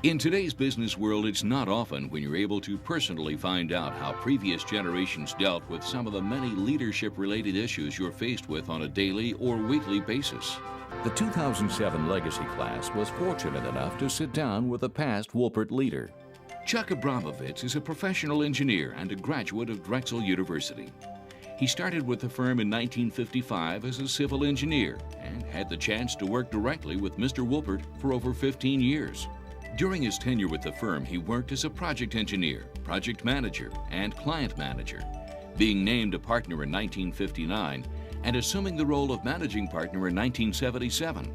In today's business world, it's not often when you're able to personally find out how previous generations dealt with some of the many leadership-related issues you're faced with on a daily or weekly basis. The 2007 Legacy class was fortunate enough to sit down with a past Wolpert leader. Chuck Abramovitz is a professional engineer and a graduate of Drexel University. He started with the firm in 1955 as a civil engineer and had the chance to work directly with Mr. Wolpert for over 15 years. During his tenure with the firm, he worked as a project engineer, project manager, and client manager, being named a partner in 1959 and assuming the role of managing partner in 1977.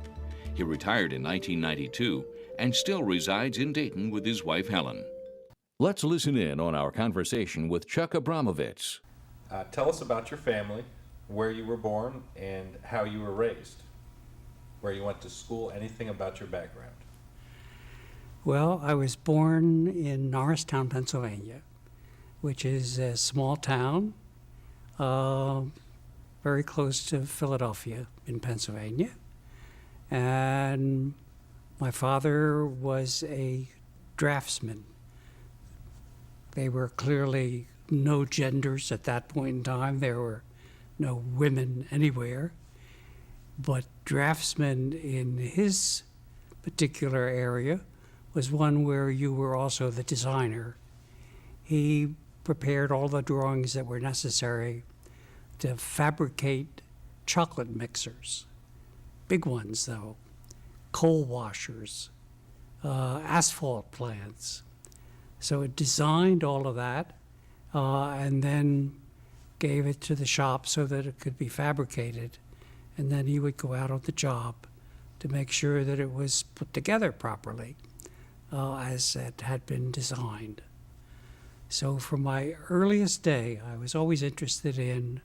He retired in 1992 and still resides in Dayton with his wife, Helen. Let's listen in on our conversation with Chuck Abramovitz. Tell us about your family, where you were born, and how you were raised, where you went to school, anything about your background. Well, I was born in Norristown, Pennsylvania, which is a small town very close to Philadelphia in Pennsylvania. And my father was a draftsman. They were clearly no genders at that point in time. There were no women anywhere. But draftsman in his particular area was one where you were also the designer. He prepared all the drawings that were necessary to fabricate chocolate mixers, big ones though, coal washers, asphalt plants. So it designed all of that and then gave it to the shop so that it could be fabricated. And then he would go out on the job to make sure that it was put together properly as it had been designed. So from my earliest day, I was always interested in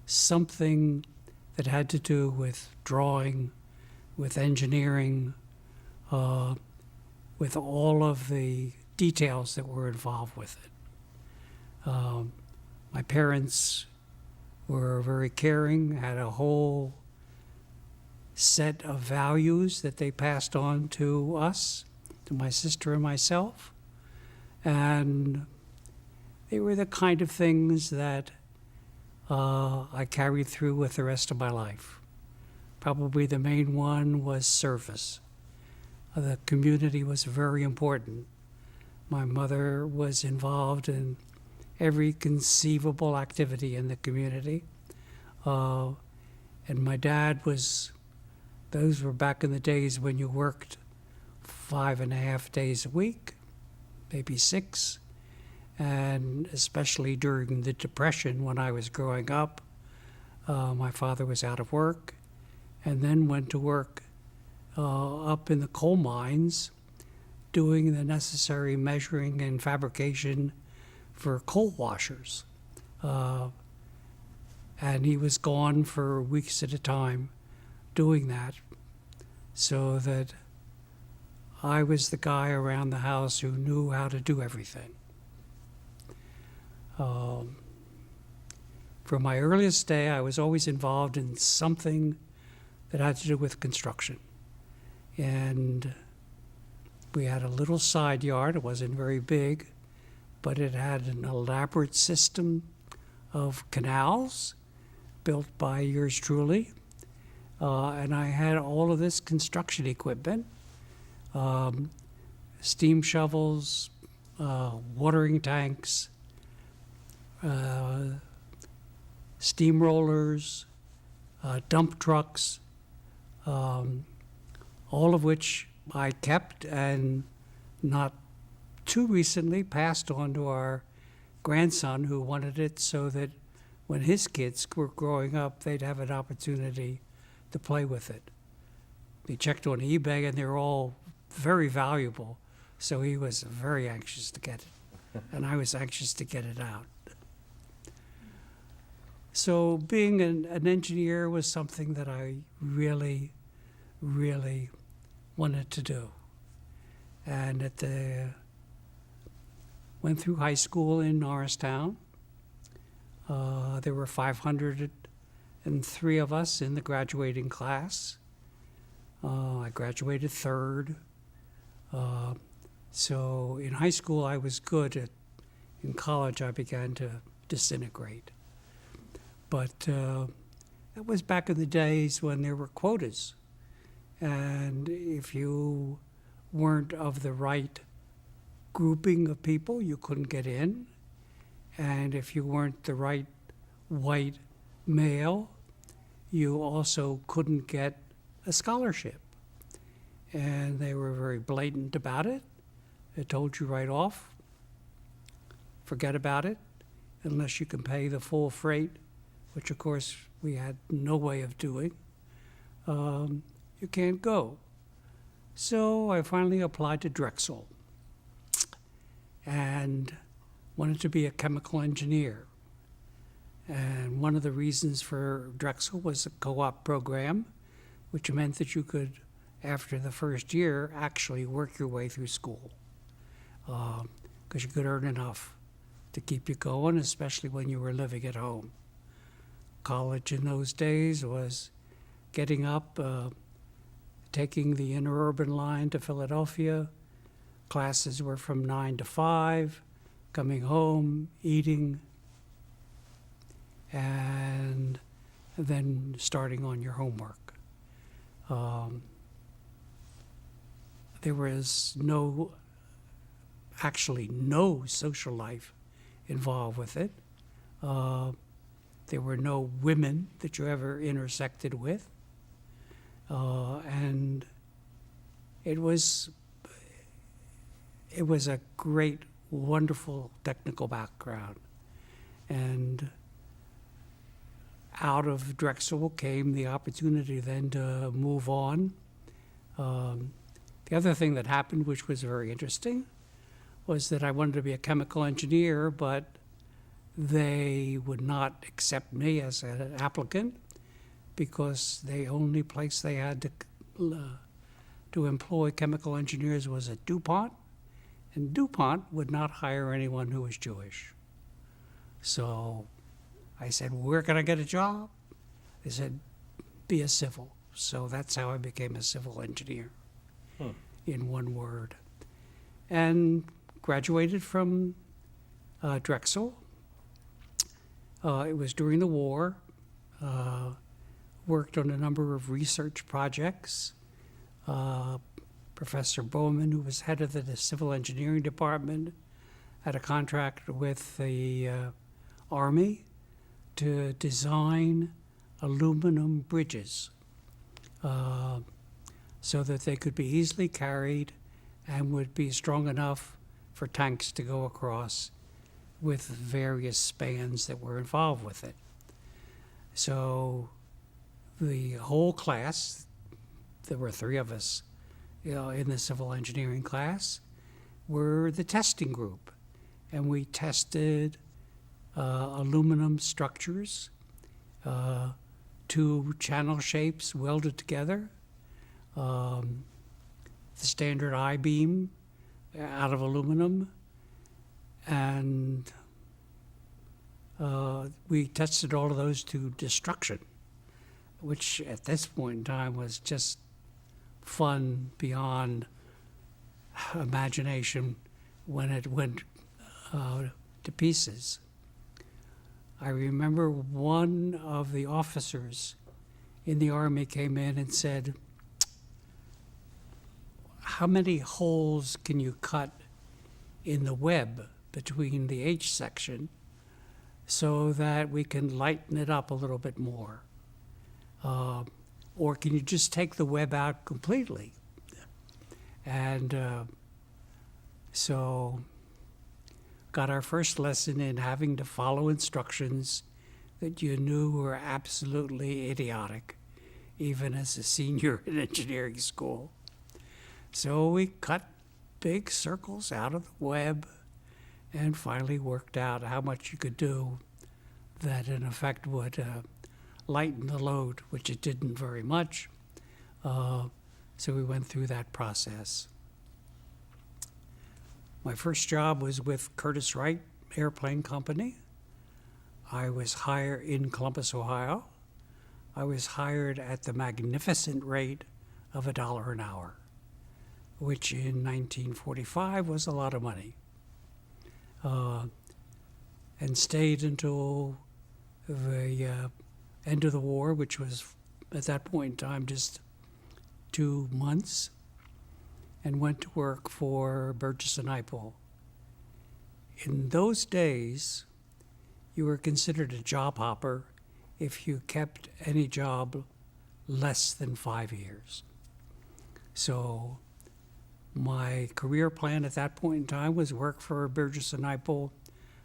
something that had to do with drawing, with engineering, with all of the details that were involved with it. My parents were very caring, had a whole set of values that they passed on to us, to my sister and myself. And they were the kind of things that I carried through with the rest of my life. Probably the main one was service. The community was very important. My mother was involved in every conceivable activity in the community. And my dad was, those were back in the days when you worked 5.5 days a week, maybe 6. And especially during the Depression when I was growing up, my father was out of work and then went to work up in the coal mines doing the necessary measuring and fabrication for coal washers. And he was gone for weeks at a time doing that, so that I was the guy around the house who knew how to do everything. From my earliest day, I was always involved in something that had to do with construction. And we had a little side yard. It wasn't very big, but it had an elaborate system of canals built by yours truly. And I had all of this construction equipment, steam shovels, watering tanks, steamrollers, dump trucks, all of which I kept and not too recently passed on to our grandson, who wanted it so that when his kids were growing up, they'd have an opportunity to play with it. He checked on eBay and they're all very valuable, so he was very anxious to get it, and I was anxious to get it out. So being an engineer was something that I really, really wanted to do. And went through high school in Norristown. There were 503 of us in the graduating class. I graduated third. So in high school, I was good. In college, I began to disintegrate. But that was back in the days when there were quotas. And if you weren't of the right grouping of people, you couldn't get in. And if you weren't the right white male, you also couldn't get a scholarship. And they were very blatant about it. They told you right off, forget about it, unless you can pay the full freight, which of course we had no way of doing. You can't go. So I finally applied to Drexel and wanted to be a chemical engineer. And one of the reasons for Drexel was a co-op program, which meant that you could, after the first year, actually work your way through school. Because you could earn enough to keep you going, especially when you were living at home. College in those days was getting up, taking the interurban line to Philadelphia. Classes were from 9 to 5, coming home, eating, and then starting on your homework. There was actually no social life involved with it. There were no women that you ever intersected with. And it was a great, wonderful technical background. And out of Drexel came the opportunity then to move on. The other thing that happened, which was very interesting, was that I wanted to be a chemical engineer, but they would not accept me as an applicant because the only place they had to employ chemical engineers was at DuPont, and DuPont would not hire anyone who was Jewish. So I said, where can I get a job? They said, be a civil. So that's how I became a civil engineer, in one word. And graduated from Drexel. It was during the war. Worked on a number of research projects. Professor Bowman, who was head of the civil engineering department, had a contract with the Army to design aluminum bridges so that they could be easily carried and would be strong enough for tanks to go across with various spans that were involved with it. So the whole class, there were 3 of us in the civil engineering class, were the testing group. And we tested aluminum structures, 2 channel shapes welded together, the standard I-beam out of aluminum, and we tested all of those to destruction, which at this point in time was just fun beyond imagination when it went to pieces. I remember one of the officers in the Army came in and said, how many holes can you cut in the web between the H section so that we can lighten it up a little bit more? Or can you just take the web out completely? And so got our first lesson in having to follow instructions that you knew were absolutely idiotic, even as a senior in engineering school. So we cut big circles out of the web and finally worked out how much you could do that in effect would lighten the load, which it didn't very much. So we went through that process. My first job was with Curtiss-Wright Airplane Company. I was hired in Columbus, Ohio. I was hired at the magnificent rate of $1 an hour. which in 1945 was a lot of money, and stayed until the end of the war, which was at that point in time just 2 months, and went to work for Burgess and Ipoh. In those days, you were considered a job hopper if you kept any job less than 5 years. So my career plan at that point in time was work for Burgess and Ipoh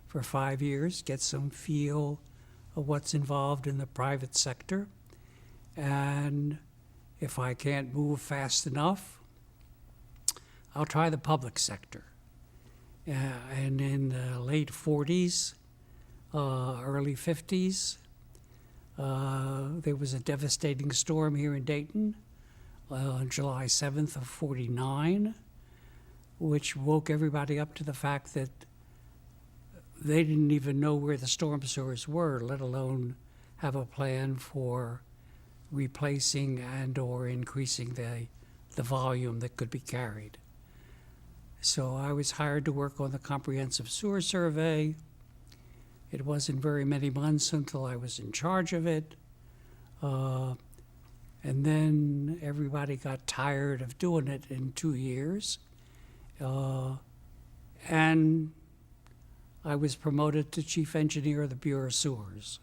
for 5 years, get some feel of what's involved in the private sector, and if I can't move fast enough, I'll try the public sector. And in the late 40s, early 50s, there was a devastating storm here in Dayton on July 7th of 49, which woke everybody up to the fact that they didn't even know where the storm sewers were, let alone have a plan for replacing and or increasing the volume that could be carried. So I was hired to work on the comprehensive sewer survey. It wasn't very many months until I was in charge of it. And then everybody got tired of doing it in 2 years. And I was promoted to chief engineer of the Bureau of Sewers.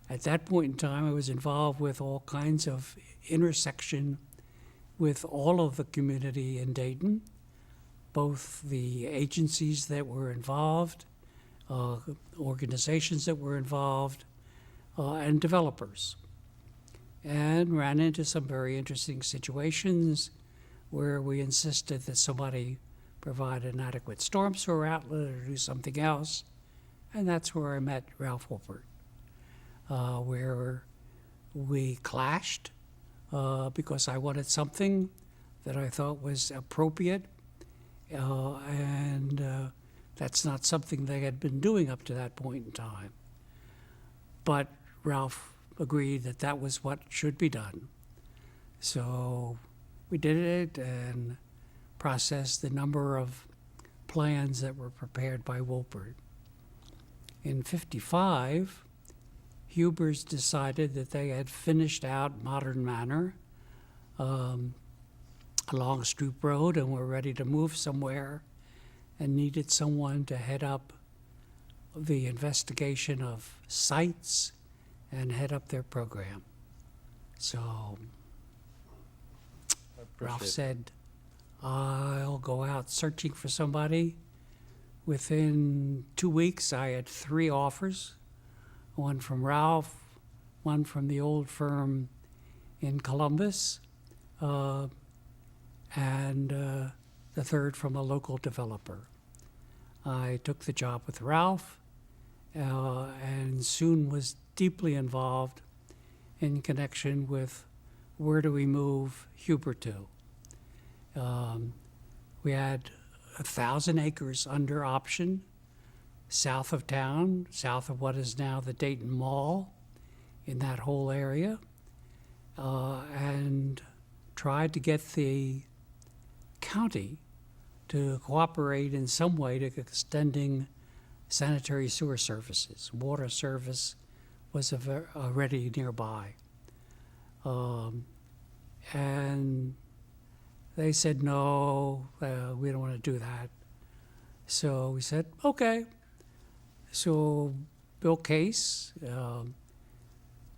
At that point in time, I was involved with all kinds of intersection with all of the community in Dayton, both the agencies that were involved, organizations that were involved, and developers. And ran into some very interesting situations where we insisted that somebody provide an adequate storm sewer outlet or do something else. And that's where I met Ralph Wolpert, where we clashed because I wanted something that I thought was appropriate, and that's not something they had been doing up to that point in time. But Ralph agreed that that was what should be done. So we did it and processed the number of plans that were prepared by Wolpert. In '55, Hubers decided that they had finished out Modern Manor along Stroop Road and were ready to move somewhere and needed someone to head up the investigation of sites and head up their program. So Ralph said, I'll go out searching for somebody. Within 2 weeks, I had 3 offers, one from Ralph, one from the old firm in Columbus, and the third from a local developer. I took the job with Ralph and soon was deeply involved in connection with where do we move Huber to. We had 1,000 acres under option south of town, south of what is now the Dayton Mall, in that whole area, and tried to get the county to cooperate in some way to extending sanitary sewer services. Water service was already nearby. And they said, no, we don't want to do that. So we said, okay. So Bill Case,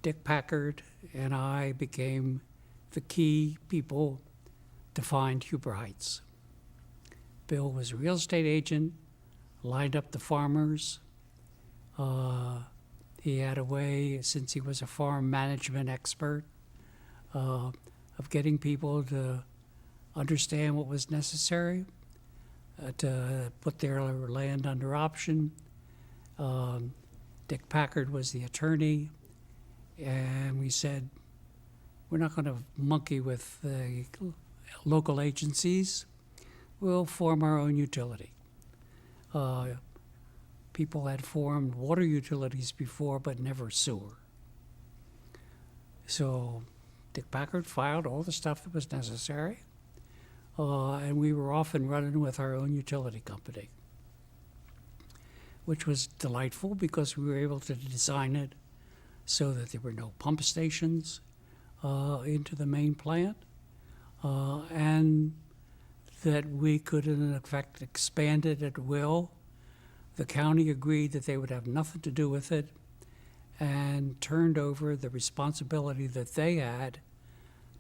Dick Packard, and I became the key people to find Huber Heights. Bill was a real estate agent, lined up the farmers. He had a way, since he was a farm management expert, of getting people to understand what was necessary to put their land under option. Dick Packard was the attorney, and we said, we're not going to monkey with the local agencies. We'll form our own utility. People had formed water utilities before, but never sewer. So Dick Packard filed all the stuff that was necessary, and we were off and running with our own utility company, which was delightful because we were able to design it so that there were no pump stations into the main plant, and that we could, in effect, expand it at will. The county agreed that they would have nothing to do with it and turned over the responsibility that they had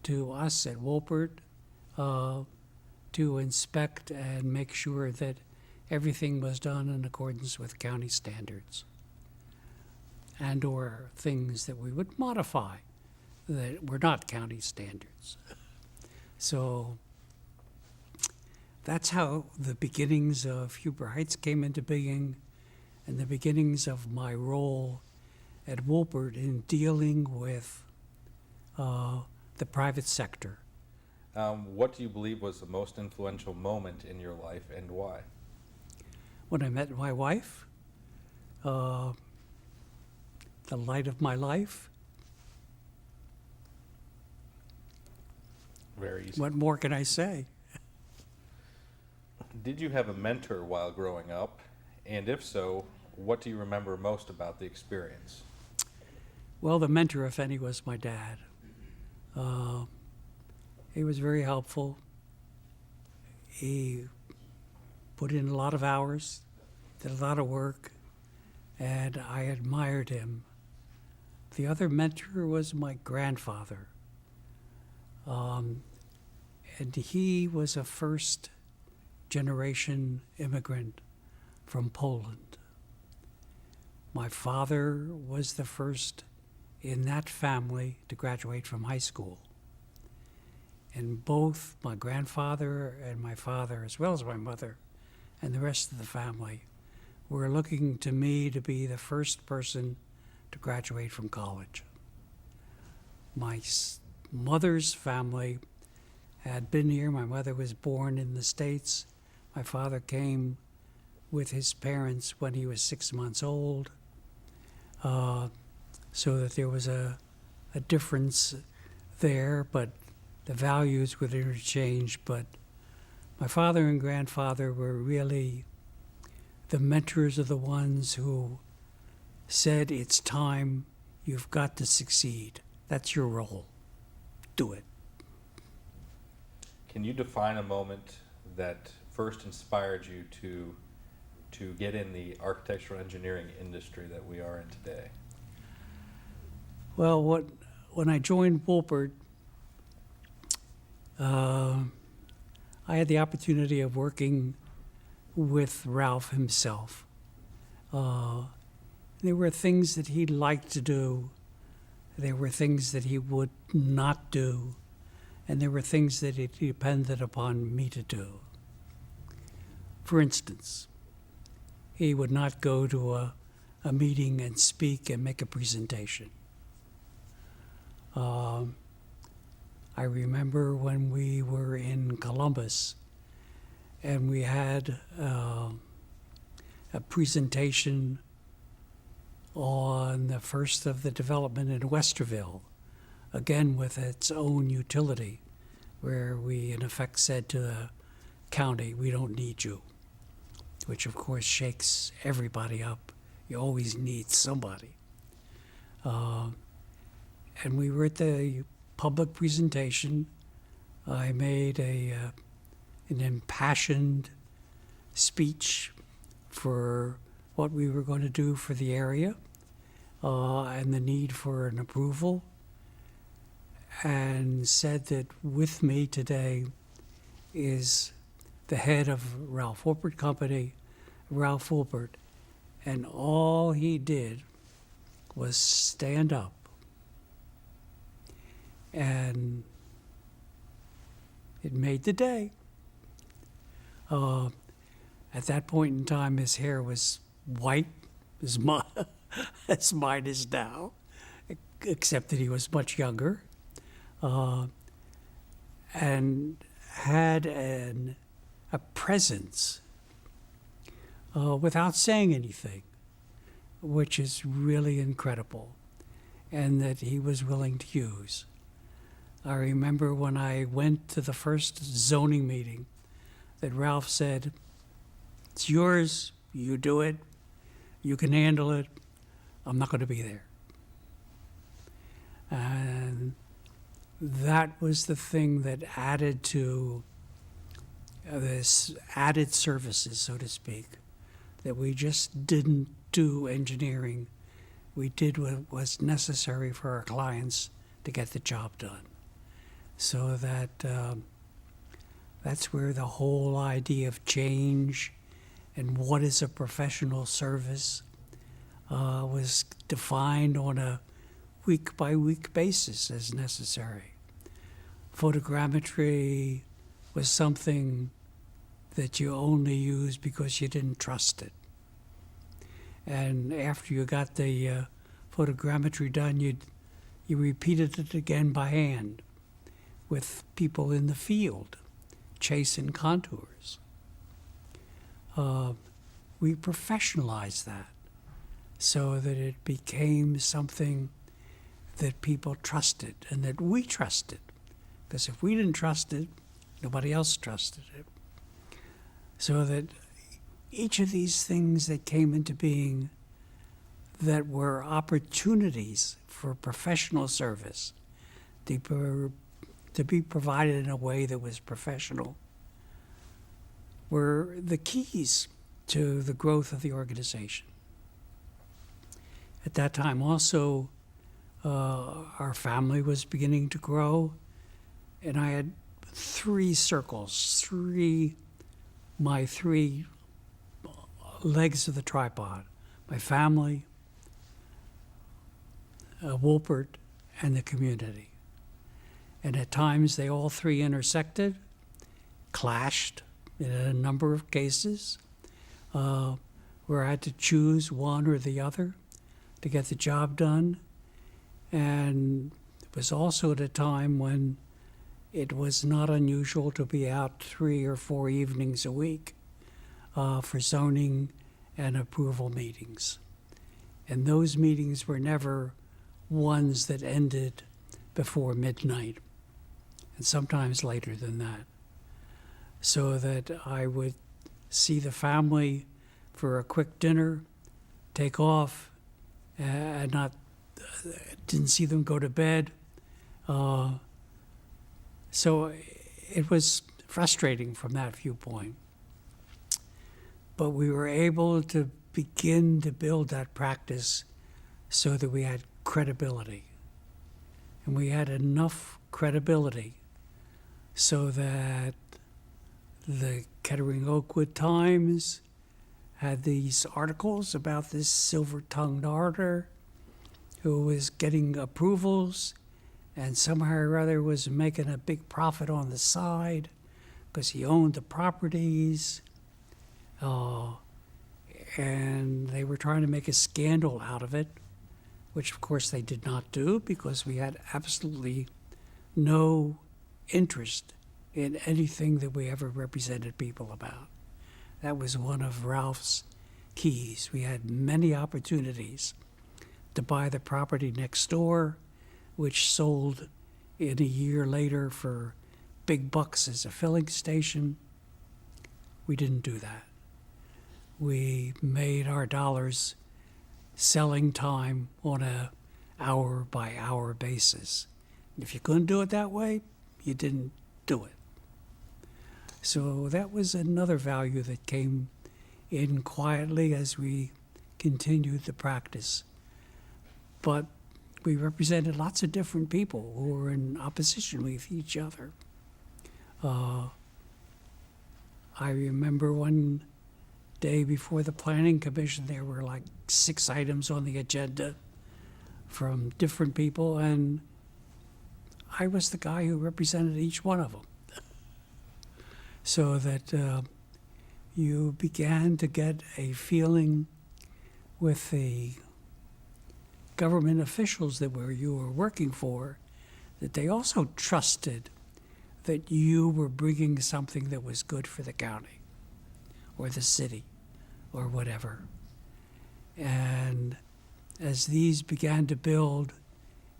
to us at Wolpert to inspect and make sure that everything was done in accordance with county standards, and or things that we would modify that were not county standards. So that's how the beginnings of Huber Heights came into being, and the beginnings of my role at Wolpert in dealing with the private sector. What do you believe was the most influential moment in your life, and why? When I met my wife, the light of my life. Very easy. What more can I say? Did you have a mentor while growing up? And if so, what do you remember most about the experience? Well, the mentor, if any, was my dad. He was very helpful. He put in a lot of hours, did a lot of work, and I admired him. The other mentor was my grandfather. And he was a first-generation immigrant from Poland. My father was the first in that family to graduate from high school. And both my grandfather and my father, as well as my mother and the rest of the family, were looking to me to be the first person to graduate from college. My mother's family had been here. My mother was born in the States. My father came with his parents when he was 6 months old, so that there was a difference there, but the values would interchange. But my father and grandfather were really the mentors, of the ones who said, it's time, you've got to succeed. That's your role. Do it. Can you define a moment that first inspired you to get in the architectural engineering industry that we are in today? Well, when I joined Wolpert, I had the opportunity of working with Ralph himself. There were things that he liked to do. There were things that he would not do. And there were things that it depended upon me to do. For instance, he would not go to a meeting and speak and make a presentation. I remember when we were in Columbus and we had a presentation on the first of the development in Westerville, again with its own utility, where we in effect said to the county, we don't need you, which of course shakes everybody up. You always need somebody. And we were at the public presentation. I made an impassioned speech for what we were going to do for the area and the need for an approval, and said that with me today is the head of Ralph Wolpert Company, Ralph Wolpert, and all he did was stand up. And it made the day. At that point in time, his hair was white, as mine is now, except that he was much younger, and had a presence without saying anything, which is really incredible, and that he was willing to use. I remember when I went to the first zoning meeting that Ralph said, "It's yours, you do it, you can handle it, I'm not going to be there." And that was the thing that added to this added services, so to speak, that we just didn't do engineering. We did what was necessary for our clients to get the job done. So that's where the whole idea of change and what is a professional service was defined on a week-by-week basis as necessary. Photogrammetry was something that you only used because you didn't trust it. And after you got the photogrammetry done, you repeated it again by hand with people in the field chasing contours. We professionalized that so that it became something that people trusted and that we trusted. Because if we didn't trust it, nobody else trusted it. So that each of these things that came into being that were opportunities for professional service to be provided in a way that was professional were the keys to the growth of the organization. At that time also, our family was beginning to grow, and I had three circles, my three legs of the tripod: my family, Wolpert, and the community. And at times they all three intersected, clashed in a number of cases, where I had to choose one or the other to get the job done. And it was also at a time when it was not unusual to be out 3 or 4 evenings a week for zoning and approval meetings. And those meetings were never ones that ended before midnight, and sometimes later than that. So that I would see the family for a quick dinner, take off, and didn't see them go to bed. So it was frustrating from that viewpoint. But we were able to begin to build that practice so that we had credibility. And we had enough credibility so that the Kettering-Oakwood Times had these articles about this silver-tongued orator who was getting approvals and somehow or other was making a big profit on the side because he owned the properties. And they were trying to make a scandal out of it, which of course they did not do because we had absolutely no interest in anything that we ever represented people about. That was one of Ralph's keys. We had many opportunities to buy the property next door, which sold in a year later for big bucks as a filling station. We didn't do that. We made our dollars selling time on a hour-by-hour basis. If you couldn't do it that way, you didn't do it. So that was another value that came in quietly as we continued the practice. But we represented lots of different people who were in opposition with each other. I remember one day before the Planning Commission, there were like 6 items on the agenda from different people, and I was the guy who represented each one of them. So that you began to get a feeling with the government officials that you were working for, that they also trusted that you were bringing something that was good for the county or the city or whatever. And as these began to build,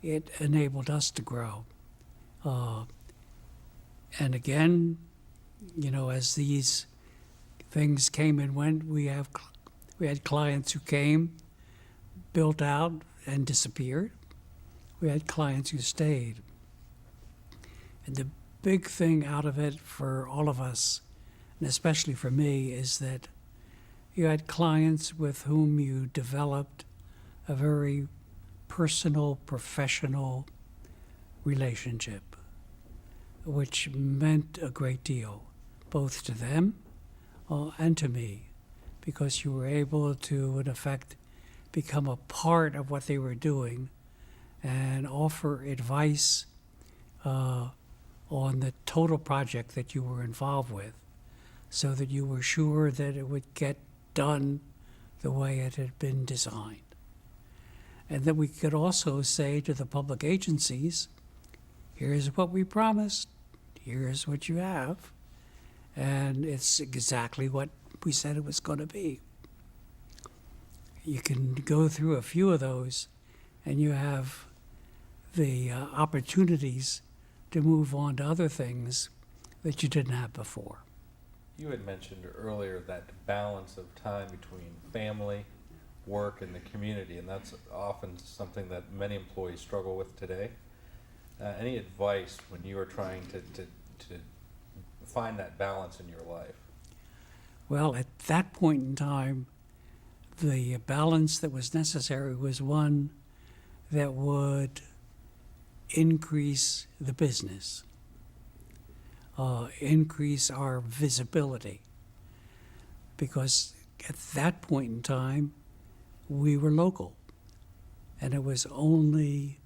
it enabled us to grow. And again, you know, as these things came and went, we had clients who came, built out, and disappeared. We had clients who stayed. And the big thing out of it for all of us, and especially for me, is that you had clients with whom you developed a very personal, professional relationship, which meant a great deal, both to them and to me, because you were able to, in effect, become a part of what they were doing and offer advice on the total project that you were involved with, so that you were sure that it would get done the way it had been designed. And that we could also say to the public agencies, here's what we promised, here's what you have, and it's exactly what we said it was going to be. You can go through a few of those, and you have the opportunities to move on to other things that you didn't have before. You had mentioned earlier that balance of time between family, work, and the community, and that's often something that many employees struggle with today. Any advice when you are trying to find that balance in your life? Well, at that point in time, the balance that was necessary was one that would increase the business, increase our visibility, because at that point in time, we were local, and it was only